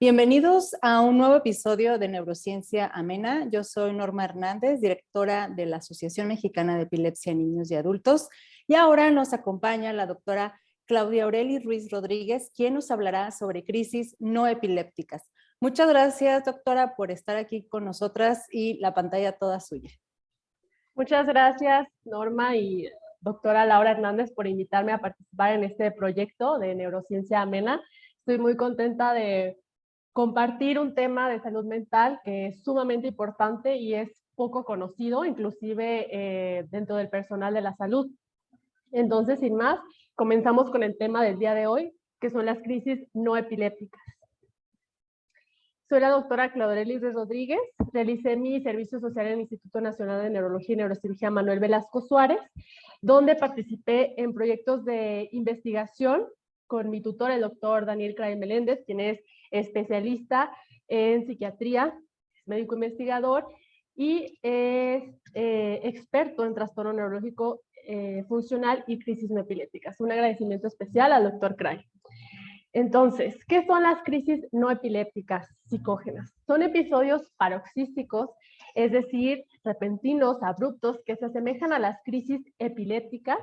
Bienvenidos a un nuevo episodio de Neurociencia Amena. Yo soy Norma Hernández, directora de la Asociación Mexicana de Epilepsia en Niños y Adultos, y ahora nos acompaña la doctora Claudia Aureli Ruiz Rodríguez, quien nos hablará sobre crisis no epilépticas. Muchas gracias, doctora, por estar aquí con nosotras y la pantalla toda suya. Muchas gracias, Norma y doctora Laura Hernández, por invitarme a participar en este proyecto de Neurociencia Amena. Estoy muy contenta de compartir un tema de salud mental que es sumamente importante y es poco conocido, inclusive dentro del personal de la salud. Entonces, sin más, comenzamos con el tema del día de hoy, que son las crisis no epilépticas. Soy la doctora Claudia Aureli Ruiz Rodríguez, realicé mi servicio social en el Instituto Nacional de Neurología y Neurocirugía Manuel Velasco Suárez, donde participé en proyectos de investigación con mi tutor, el doctor Daniel Cray Meléndez, quien es especialista en psiquiatría, médico investigador y es experto en trastorno neurológico funcional y crisis no epilépticas. Un agradecimiento especial al doctor Cray. Entonces, ¿qué son las crisis no epilépticas psicógenas? Son episodios paroxísticos, es decir, repentinos, abruptos, que se asemejan a las crisis epilépticas,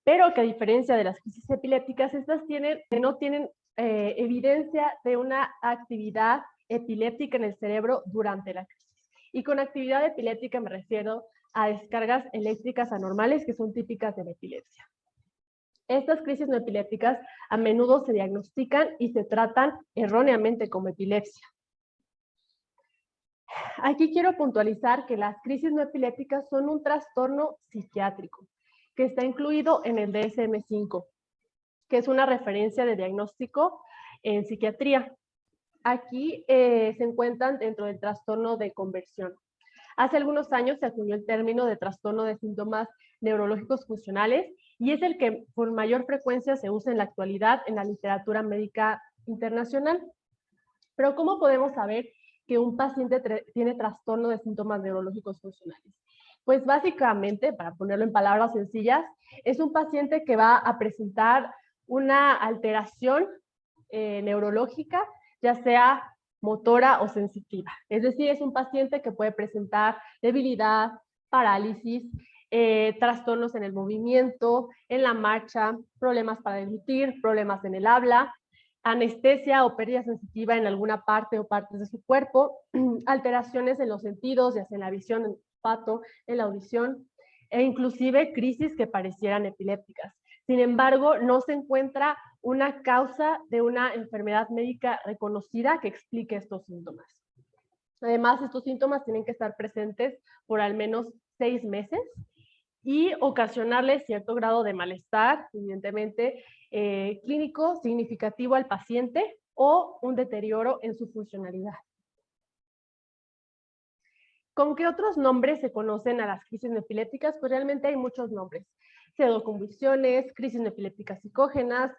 pero que a diferencia de las crisis epilépticas, estas no tienen evidencia de una actividad epiléptica en el cerebro durante la crisis. Y con actividad epiléptica me refiero a descargas eléctricas anormales que son típicas de la epilepsia. Estas crisis no epilépticas a menudo se diagnostican y se tratan erróneamente como epilepsia. Aquí quiero puntualizar que las crisis no epilépticas son un trastorno psiquiátrico que está incluido en el DSM-5, que es una referencia de diagnóstico en psiquiatría. Aquí se encuentran dentro del trastorno de conversión. Hace algunos años se acuñó el término de trastorno de síntomas neurológicos funcionales y es el que con mayor frecuencia se usa en la actualidad en la literatura médica internacional. Pero ¿cómo podemos saber que un paciente tiene trastorno de síntomas neurológicos funcionales? Pues básicamente, para ponerlo en palabras sencillas, es un paciente que va a presentar una alteración neurológica, ya sea motora o sensitiva. Es decir, es un paciente que puede presentar debilidad, parálisis, trastornos en el movimiento, en la marcha, problemas para deglutir, problemas en el habla, anestesia o pérdida sensitiva en alguna parte o partes de su cuerpo, alteraciones en los sentidos, ya sea en la visión, en el olfato, en la audición, e inclusive crisis que parecieran epilépticas. Sin embargo, no se encuentra una causa de una enfermedad médica reconocida que explique estos síntomas. Además, estos síntomas tienen que estar presentes por al menos 6 meses y ocasionarle cierto grado de malestar, evidentemente, clínico significativo al paciente o un deterioro en su funcionalidad. ¿Con qué otros nombres se conocen a las crisis epilépticas? Pues realmente hay muchos nombres. Pseudoconvulsiones, crisis epilépticas psicógenas,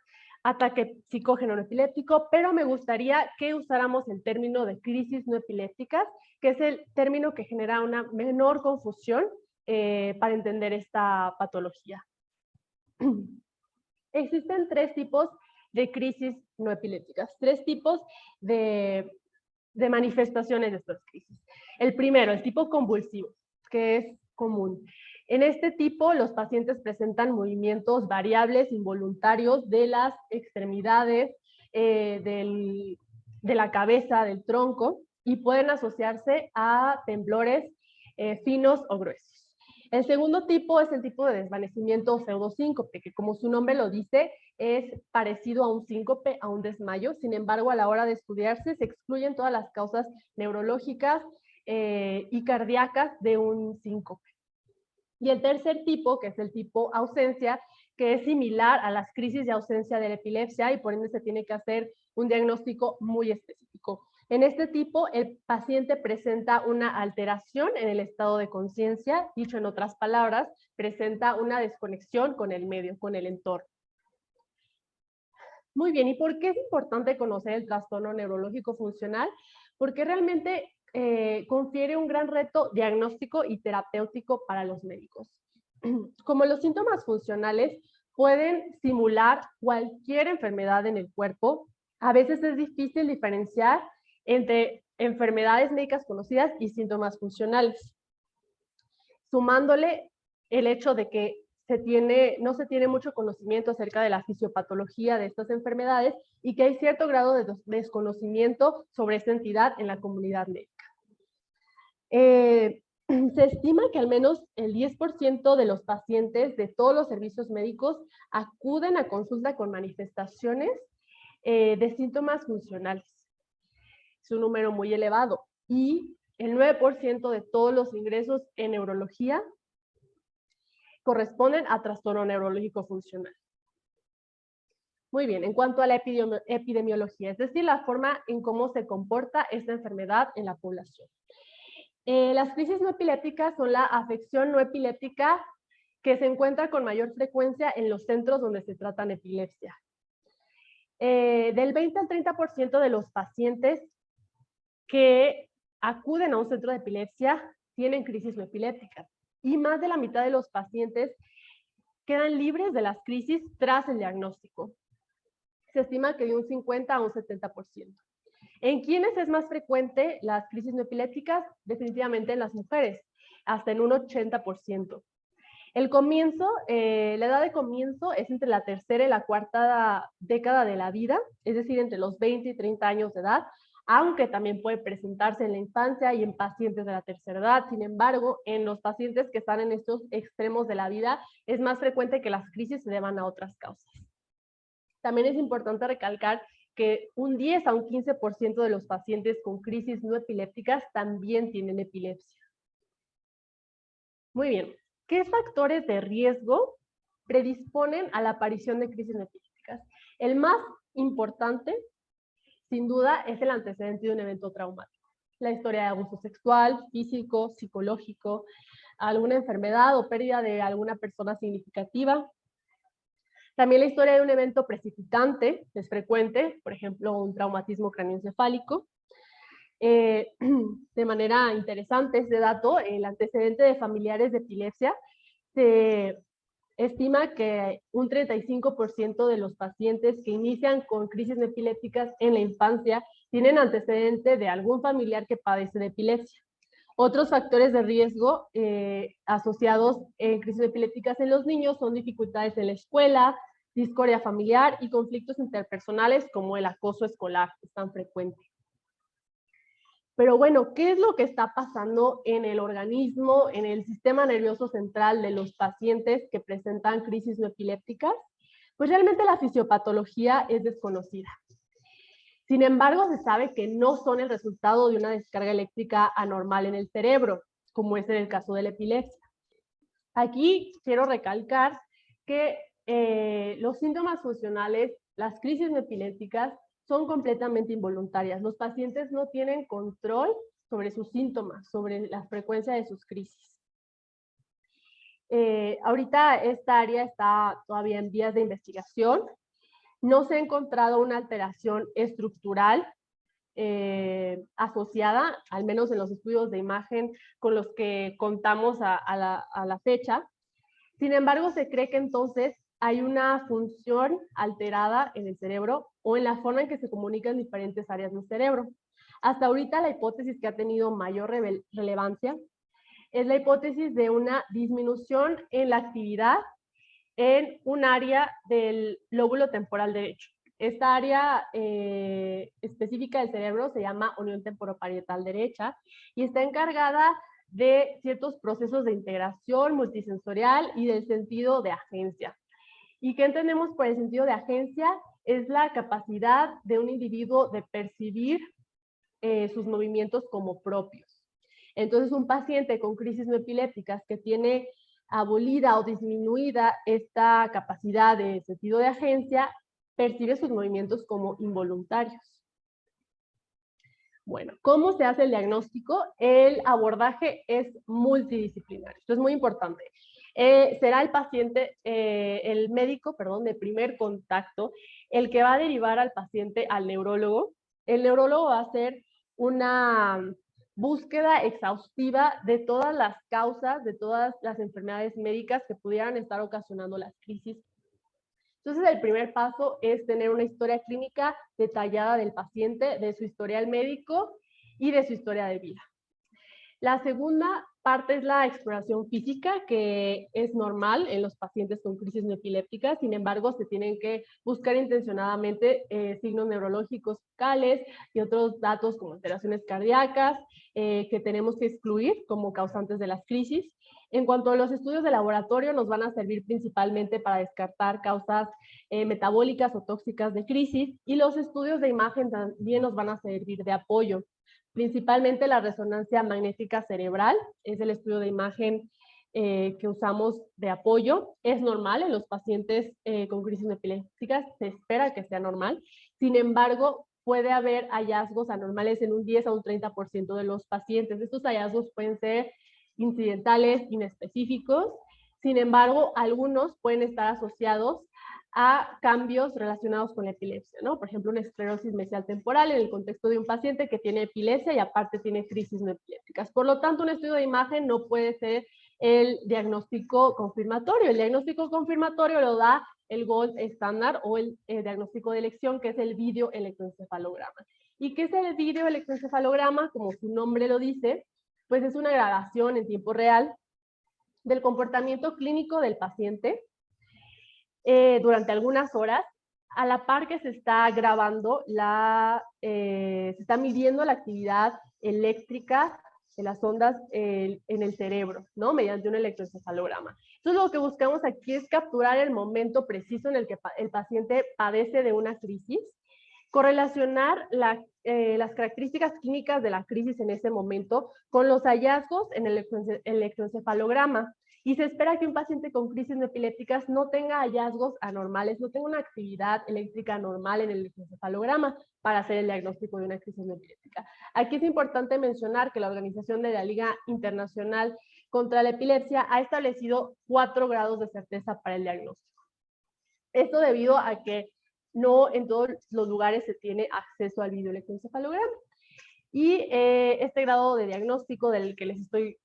ataque psicógeno no epiléptico, pero me gustaría que usáramos el término de crisis no epilépticas, que es el término que genera una menor confusión para entender esta patología. Existen 3 tipos de crisis no epilépticas, 3 tipos de manifestaciones de estas crisis. El primero, el tipo convulsivo, que es común. En este tipo, los pacientes presentan movimientos variables, involuntarios de las extremidades, de la cabeza, del tronco, y pueden asociarse a temblores finos o gruesos. El segundo tipo es el tipo de desvanecimiento o pseudosíncope, que como su nombre lo dice, es parecido a un síncope, a un desmayo. Sin embargo, a la hora de estudiarse, se excluyen todas las causas neurológicas y cardíacas de un síncope. Y el tercer tipo, que es el tipo ausencia, que es similar a las crisis de ausencia de la epilepsia y por ende se tiene que hacer un diagnóstico muy específico. En este tipo, el paciente presenta una alteración en el estado de conciencia, dicho en otras palabras, presenta una desconexión con el medio, con el entorno. Muy bien, ¿y por qué es importante conocer el trastorno neurológico funcional? Porque realmente confiere un gran reto diagnóstico y terapéutico para los médicos. Como los síntomas funcionales pueden simular cualquier enfermedad en el cuerpo, A veces es difícil diferenciar entre enfermedades médicas conocidas y síntomas funcionales, sumándole el hecho de que no se tiene mucho conocimiento acerca de la fisiopatología de estas enfermedades y que hay cierto grado de desconocimiento sobre esta entidad en la comunidad médica. Se estima que al menos el 10% de los pacientes de todos los servicios médicos acuden a consulta con manifestaciones de síntomas funcionales. Es un número muy elevado. Y el 9% de todos los ingresos en neurología corresponden a trastorno neurológico funcional. Muy bien, en cuanto a la epidemiología, es decir, la forma en cómo se comporta esta enfermedad en la población. Las crisis no epilépticas son la afección no epiléptica que se encuentra con mayor frecuencia en los centros donde se tratan epilepsia. Del 20 al 30% de los pacientes que acuden a un centro de epilepsia tienen crisis no epilépticas y más de la mitad de los pacientes quedan libres de las crisis tras el diagnóstico. Se estima que de un 50 a un 70%. ¿En quiénes es más frecuente las crisis no epilépticas? Definitivamente en las mujeres, hasta en un 80%. El comienzo, la edad de comienzo es entre la tercera y la cuarta década de la vida, es decir, entre los 20 y 30 años de edad, aunque también puede presentarse en la infancia y en pacientes de la tercera edad. Sin embargo, en los pacientes que están en estos extremos de la vida, es más frecuente que las crisis se deban a otras causas. También es importante recalcar que un 10 a un 15% de los pacientes con crisis no epilépticas también tienen epilepsia. Muy bien. ¿Qué factores de riesgo predisponen a la aparición de crisis no epilépticas? El más importante, sin duda, es el antecedente de un evento traumático. La historia de abuso sexual, físico, psicológico, alguna enfermedad o pérdida de alguna persona significativa. También la historia de un evento precipitante es frecuente, por ejemplo, un traumatismo craneoencefálico. De manera interesante este dato, el antecedente de familiares de epilepsia, se estima que un 35% de los pacientes que inician con crisis epilépticas en la infancia tienen antecedente de algún familiar que padece de epilepsia. Otros factores de riesgo asociados en crisis epilépticas en los niños son dificultades en la escuela, discordia familiar y conflictos interpersonales como el acoso escolar, que es tan frecuente. Pero bueno, ¿qué es lo que está pasando en el organismo, en el sistema nervioso central de los pacientes que presentan crisis no epilépticas? Pues realmente la fisiopatología es desconocida. Sin embargo, se sabe que no son el resultado de una descarga eléctrica anormal en el cerebro, como es en el caso de la epilepsia. Aquí quiero recalcar que los síntomas funcionales, las crisis no epilépticas, son completamente involuntarias. Los pacientes no tienen control sobre sus síntomas, sobre la frecuencia de sus crisis. Ahorita esta área está todavía en vías de investigación. No se ha encontrado una alteración estructural asociada, al menos en los estudios de imagen con los que contamos a la fecha. Sin embargo, se cree que entonces hay una función alterada en el cerebro o en la forma en que se comunican diferentes áreas del cerebro. Hasta ahorita la hipótesis que ha tenido mayor relevancia es la hipótesis de una disminución en la actividad en un área del lóbulo temporal derecho. Esta área específica del cerebro se llama unión temporoparietal derecha y está encargada de ciertos procesos de integración multisensorial y del sentido de agencia. ¿Y qué entendemos por el sentido de agencia? Es la capacidad de un individuo de percibir sus movimientos como propios. Entonces, un paciente con crisis no epilépticas que tiene abolida o disminuida esta capacidad de sentido de agencia, percibe sus movimientos como involuntarios. Bueno, ¿cómo se hace el diagnóstico? El abordaje es multidisciplinario. Esto es muy importante. Será el paciente, el médico, perdón, de primer contacto, el que va a derivar al paciente al neurólogo. El neurólogo va a hacer una búsqueda exhaustiva de todas las causas, de todas las enfermedades médicas que pudieran estar ocasionando las crisis Entonces, el primer paso es tener una historia clínica detallada del paciente, de su historial médico y de su historia de vida. La segunda parte es la exploración física, que es normal en los pacientes con crisis no epilépticas. Sin embargo, se tienen que buscar intencionadamente signos neurológicos focales y otros datos como alteraciones cardíacas que tenemos que excluir como causantes de las crisis. En cuanto a los estudios de laboratorio, nos van a servir principalmente para descartar causas metabólicas o tóxicas de crisis, y los estudios de imagen también nos van a servir de apoyo. Principalmente la resonancia magnética cerebral es el estudio de imagen que usamos de apoyo. Es normal en los pacientes con crisis epilépticas, se espera que sea normal. Sin embargo, puede haber hallazgos anormales en un 10 a un 30% de los pacientes. Estos hallazgos pueden ser incidentales, inespecíficos. Sin embargo, algunos pueden estar asociados a cambios relacionados con la epilepsia, ¿no? Por ejemplo, una esclerosis mesial temporal en el contexto de un paciente que tiene epilepsia y aparte tiene crisis no epilépticas. Por lo tanto, un estudio de imagen no puede ser el diagnóstico confirmatorio. El diagnóstico confirmatorio lo da el gold estándar o el diagnóstico de elección, que es el videoelectroencefalograma. ¿Y qué es el videoelectroencefalograma? Como su nombre lo dice, pues es una grabación en tiempo real del comportamiento clínico del paciente durante algunas horas, a la par que se está grabando, se está midiendo la actividad eléctrica de las ondas en el cerebro, ¿no? Mediante un electroencefalograma. Entonces, lo que buscamos aquí es capturar el momento preciso en el que el paciente padece de una crisis, correlacionar las características clínicas de la crisis en ese momento con los hallazgos en el electroencefalograma. Y se espera que un paciente con crisis no epilépticas no tenga hallazgos anormales, no tenga una actividad eléctrica normal en el electroencefalograma para hacer el diagnóstico de una crisis no epiléptica. Aquí es importante mencionar que la Organización de la Liga Internacional contra la Epilepsia ha establecido 4 grados de certeza para el diagnóstico. Esto debido a que no en todos los lugares se tiene acceso al videoelectroencefalograma. Y este grado de diagnóstico del que les estoy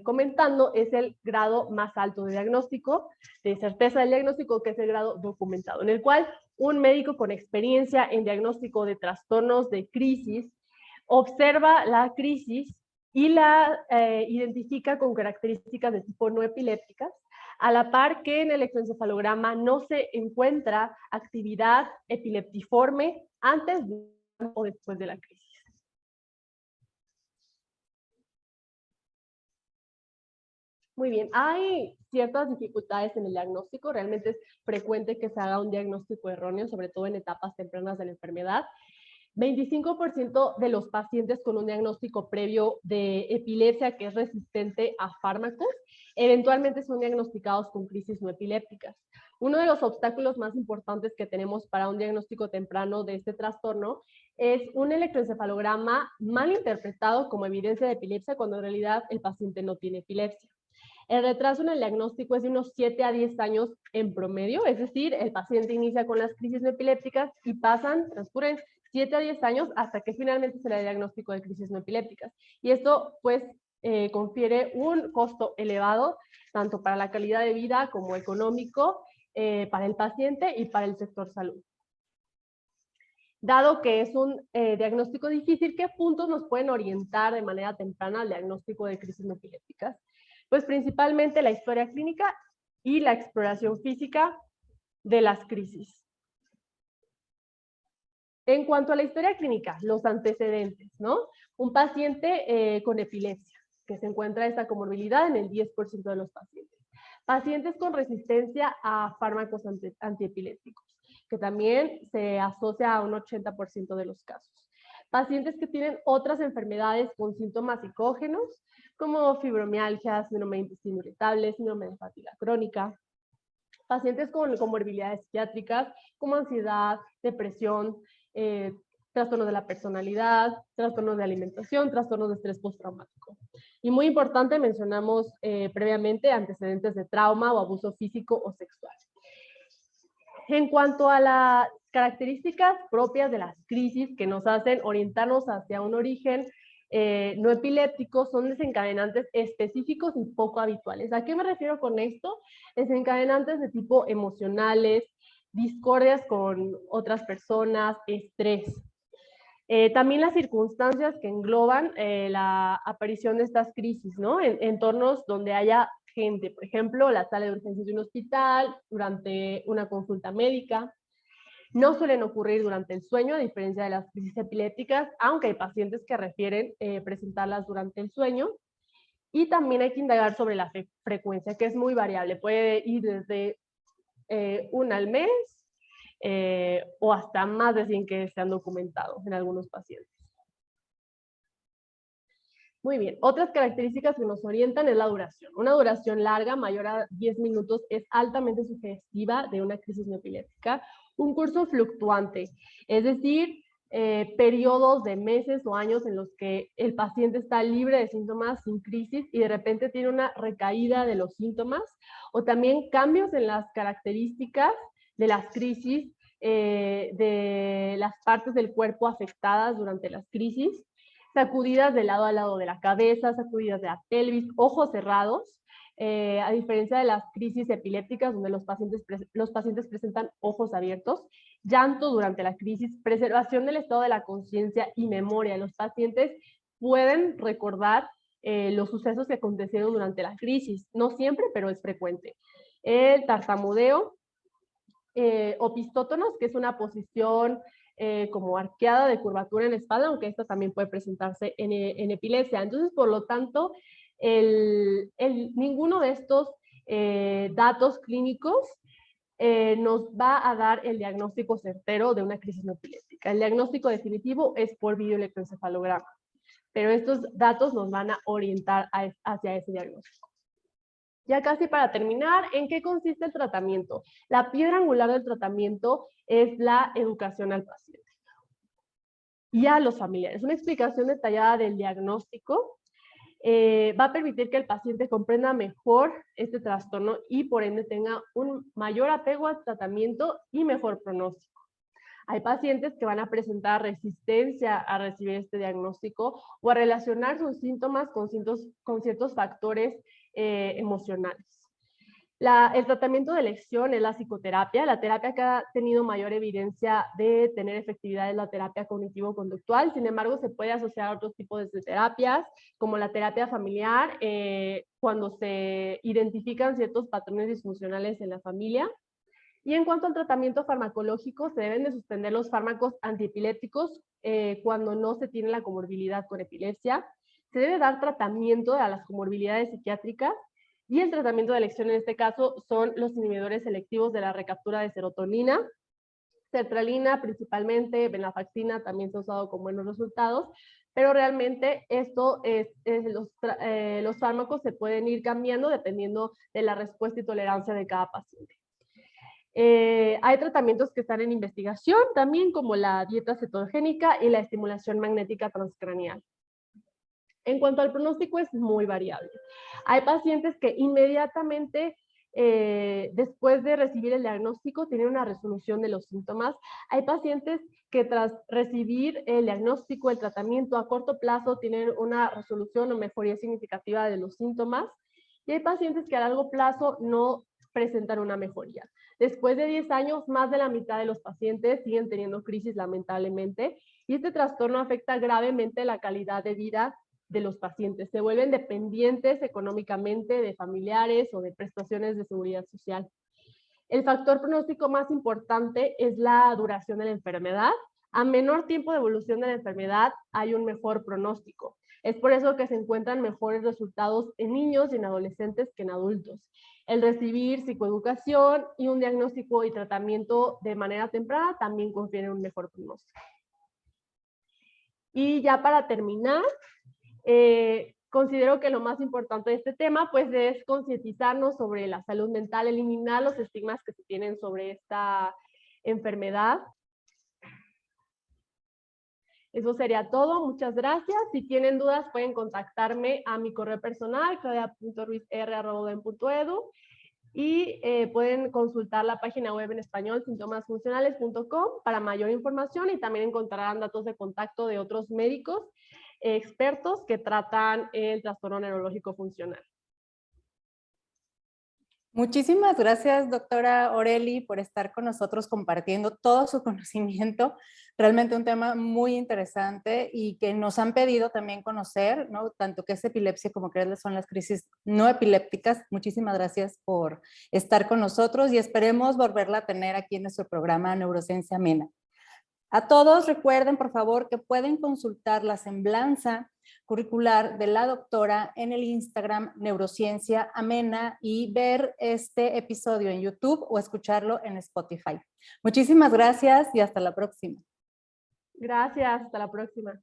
comentando es el grado más alto de diagnóstico, de certeza del diagnóstico, que es el grado documentado, en el cual un médico con experiencia en diagnóstico de trastornos de crisis observa la crisis y la identifica con características de tipo no epilépticas, a la par que en el electroencefalograma no se encuentra actividad epileptiforme antes o después de la crisis. Muy bien, hay ciertas dificultades en el diagnóstico, realmente es frecuente que se haga un diagnóstico erróneo, sobre todo en etapas tempranas de la enfermedad. 25% de los pacientes con un diagnóstico previo de epilepsia que es resistente a fármacos, eventualmente son diagnosticados con crisis no epilépticas. Uno de los obstáculos más importantes que tenemos para un diagnóstico temprano de este trastorno es un electroencefalograma mal interpretado como evidencia de epilepsia cuando en realidad el paciente no tiene epilepsia. El retraso en el diagnóstico es de unos 7 a 10 años en promedio, es decir, el paciente inicia con las crisis no epilépticas y transcurren 7 a 10 años hasta que finalmente se le da el diagnóstico de crisis no epilépticas. Y esto, pues, confiere un costo elevado, tanto para la calidad de vida como económico, para el paciente y para el sector salud. Dado que es un diagnóstico difícil, ¿qué puntos nos pueden orientar de manera temprana al diagnóstico de crisis no epilépticas? Pues principalmente la historia clínica y la exploración física de las crisis. En cuanto a la historia clínica, los antecedentes, ¿no? Un paciente con epilepsia, que se encuentra esta comorbilidad en el 10% de los pacientes. Pacientes con resistencia a fármacos antiepilépticos, que también se asocia a un 80% de los casos. Pacientes que tienen otras enfermedades con síntomas psicógenos, como fibromialgia, síndrome de intestino irritable, síndrome de fatiga crónica. Pacientes con comorbilidades psiquiátricas, como ansiedad, depresión, trastornos de la personalidad, trastornos de alimentación, trastornos de estrés postraumático. Y muy importante, mencionamos previamente antecedentes de trauma o abuso físico o sexual. En cuanto a las características propias de las crisis que nos hacen orientarnos hacia un origen no epiléptico, son desencadenantes específicos y poco habituales. ¿A qué me refiero con esto? Desencadenantes de tipo emocionales, discordias con otras personas, estrés. También las circunstancias que engloban la aparición de estas crisis, ¿no? En entornos donde haya gente, por ejemplo, la sala de urgencias de un hospital, durante una consulta médica. No suelen ocurrir durante el sueño, a diferencia de las crisis epilépticas, aunque hay pacientes que refieren presentarlas durante el sueño. Y también hay que indagar sobre la frecuencia, que es muy variable. Puede ir desde una al mes o hasta más de 100 que se han documentado en algunos pacientes. Muy bien, otras características que nos orientan es la duración. Una duración larga, mayor a 10 minutos, es altamente sugestiva de una crisis neopiléptica. Un curso fluctuante, es decir, periodos de meses o años en los que el paciente está libre de síntomas sin crisis y de repente tiene una recaída de los síntomas, o también cambios en las características de las crisis, de las partes del cuerpo afectadas durante las crisis, sacudidas de lado a lado de la cabeza, sacudidas de la pelvis, ojos cerrados, a diferencia de las crisis epilépticas donde los pacientes presentan ojos abiertos, llanto durante la crisis, preservación del estado de la conciencia y memoria. Los pacientes pueden recordar los sucesos que acontecieron durante la crisis, no siempre, pero es frecuente. El tartamudeo, opistótonos, que es una posición como arqueada de curvatura en la espalda, aunque esta también puede presentarse en epilepsia. Entonces, por lo tanto, ninguno de estos datos clínicos nos va a dar el diagnóstico certero de una crisis neopiléptica. El diagnóstico definitivo es por videoelectroencefalograma, pero estos datos nos van a orientar hacia ese diagnóstico. Ya casi para terminar, ¿en qué consiste el tratamiento? La piedra angular del tratamiento es la educación al paciente y a los familiares. Una explicación detallada del diagnóstico va a permitir que el paciente comprenda mejor este trastorno y por ende tenga un mayor apego al tratamiento y mejor pronóstico. Hay pacientes que van a presentar resistencia a recibir este diagnóstico o a relacionar sus síntomas con ciertos factores emocionales. El tratamiento de elección es la psicoterapia. La terapia que ha tenido mayor evidencia de tener efectividad es la terapia cognitivo-conductual. Sin embargo, se puede asociar a otros tipos de terapias, como la terapia familiar, cuando se identifican ciertos patrones disfuncionales en la familia. Y en cuanto al tratamiento farmacológico, se deben de suspender los fármacos antiepilépticos cuando no se tiene la comorbilidad con epilepsia. Se debe dar tratamiento a las comorbilidades psiquiátricas y el tratamiento de elección en este caso son los inhibidores selectivos de la recaptura de serotonina, sertralina principalmente, venlafaxina también se ha usado con buenos resultados, pero realmente los fármacos se pueden ir cambiando dependiendo de la respuesta y tolerancia de cada paciente. Hay tratamientos que están en investigación también, como la dieta cetogénica y la estimulación magnética transcranial. En cuanto al pronóstico, es muy variable. Hay pacientes que inmediatamente después de recibir el diagnóstico tienen una resolución de los síntomas. Hay pacientes que tras recibir el diagnóstico, el tratamiento a corto plazo tienen una resolución o mejoría significativa de los síntomas. Y hay pacientes que a largo plazo no presentan una mejoría. Después de 10 años, más de la mitad de los pacientes siguen teniendo crisis, lamentablemente, y este trastorno afecta gravemente la calidad de vida de los pacientes. Se vuelven dependientes económicamente de familiares o de prestaciones de seguridad social. El factor pronóstico más importante es la duración de la enfermedad. A menor tiempo de evolución de la enfermedad hay un mejor pronóstico. Es por eso que se encuentran mejores resultados en niños y en adolescentes que en adultos. El recibir psicoeducación y un diagnóstico y tratamiento de manera temprana también confieren un mejor pronóstico. Y ya para terminar, considero que lo más importante de este tema pues es concientizarnos sobre la salud mental, eliminar los estigmas que se tienen sobre esta enfermedad. Eso sería todo, muchas gracias. Si tienen dudas pueden contactarme a mi correo personal, claudia.ruizr@udem.edu, y pueden consultar la página web en español sintomasfuncionales.com para mayor información, y también encontrarán datos de contacto de otros médicos expertos que tratan el trastorno neurológico funcional. Muchísimas gracias, doctora Oreli, por estar con nosotros compartiendo todo su conocimiento. Realmente un tema muy interesante y que nos han pedido también conocer, ¿no? Tanto qué es epilepsia como qué son las crisis no epilépticas. Muchísimas gracias por estar con nosotros y esperemos volverla a tener aquí en nuestro programa Neurociencia Amena. A todos recuerden, por favor, que pueden consultar la semblanza curricular de la doctora en el Instagram Neurociencia Amena y ver este episodio en YouTube o escucharlo en Spotify. Muchísimas gracias y hasta la próxima. Gracias, hasta la próxima.